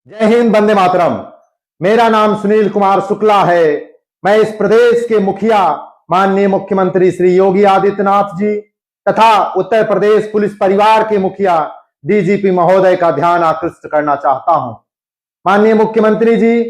जय हिंद, वंदे मातरम। मेरा नाम सुनील कुमार शुक्ला है। मैं इस प्रदेश के मुखिया माननीय मुख्यमंत्री श्री योगी आदित्यनाथ जी तथा उत्तर प्रदेश पुलिस परिवार के मुखिया डीजीपी महोदय का ध्यान आकृष्ट करना चाहता हूं। माननीय मुख्यमंत्री जी,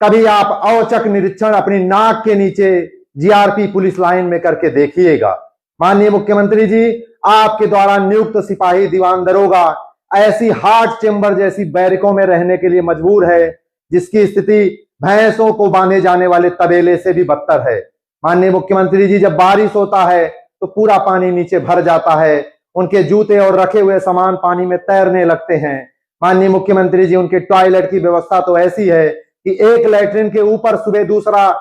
कभी आप औचक निरीक्षण अपनी नाक के नीचे जीआरपी पुलिस लाइन में करके देखिएगा। माननीय मुख्यमंत्री जी, आपके द्वारा नियुक्त सिपाही दीवान दरोगा ऐसी हार्ट चेंबर जैसी बैरिकों में रहने के लिए मजबूर है जिसकी स्थिति भैंसों को बांधे जाने वाले तबेले से भी बदतर है। माननीय मुख्यमंत्री जी, जब बारिश होता है तो पूरा पानी नीचे भर जाता है, उनके जूते और रखे हुए सामान पानी में तैरने लगते हैं। माननीय मुख्यमंत्री जी, उनके टॉयलेट की व्यवस्था तो ऐसी है कि एक लैट्रिन के ऊपर सुबह दूसरा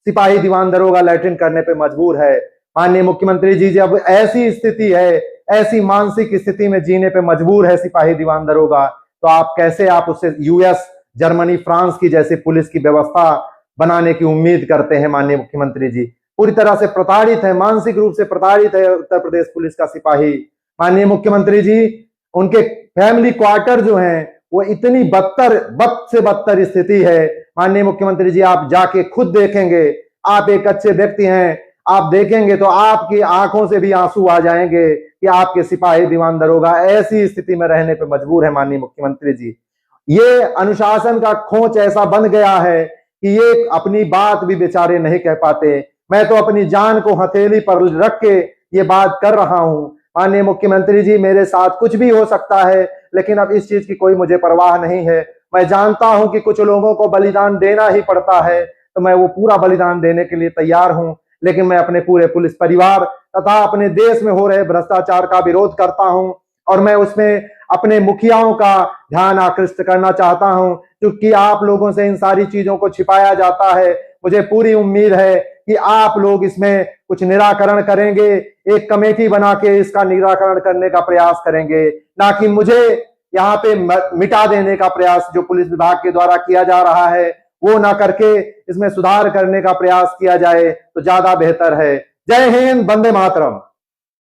सिपाही दीवान दरोगा लैट्रिन करने पे मजबूर है। माननीय मुख्यमंत्री जी, जब ऐसी स्थिति है, ऐसी मानसिक स्थिति में जीने पे मजबूर है सिपाही दीवान दरोगा, तो आप कैसे उससे यूएस, जर्मनी, फ्रांस की जैसी पुलिस की व्यवस्था बनाने की उम्मीद करते हैं। माननीय मुख्यमंत्री जी, पूरी तरह से प्रताड़ित है, मानसिक रूप से प्रताड़ित है उत्तर प्रदेश पुलिस का सिपाही। माननीय मुख्यमंत्री जी, उनके फैमिली क्वार्टर जो हैं वो इतनी बद से बदतर स्थिति है। माननीय मुख्यमंत्री जी, आप जाके खुद देखेंगे, आप एक अच्छे व्यक्ति हैं, आप देखेंगे तो आपकी आंखों से भी आंसू आ जाएंगे कि आपके सिपाही दीवान दरोगा ऐसी स्थिति में रहने पे मजबूर है। माननीय मुख्यमंत्री जी, ये अनुशासन का खोंच ऐसा बन गया है कि ये अपनी बात भी बेचारे नहीं कह पाते। मैं तो अपनी जान को हथेली पर रख के ये बात कर रहा हूं। माननीय मुख्यमंत्री जी, मेरे साथ कुछ भी हो सकता है, लेकिन अब इस चीज की कोई मुझे परवाह नहीं है। मैं जानता हूं कि कुछ लोगों को बलिदान देना ही पड़ता है, तो मैं वो पूरा बलिदान देने के लिए तैयार हूं, लेकिन मैं अपने पूरे पुलिस परिवार तथा अपने देश में हो रहे भ्रष्टाचार का विरोध करता हूं और मैं उसमें अपने मुखियाओं का ध्यान आकृष्ट करना चाहता हूं, क्योंकि आप लोगों से इन सारी चीजों को छिपाया जाता है। मुझे पूरी उम्मीद है कि आप लोग इसमें कुछ निराकरण करेंगे, एक कमेटी बना के इसका निराकरण करने का प्रयास करेंगे, ना कि मुझे यहाँ पे मिटा देने का प्रयास जो पुलिस विभाग के द्वारा किया जा रहा है वो ना करके इसमें सुधार करने का प्रयास किया जाए तो ज्यादा बेहतर है। जय हिंद, वंदे मातरम।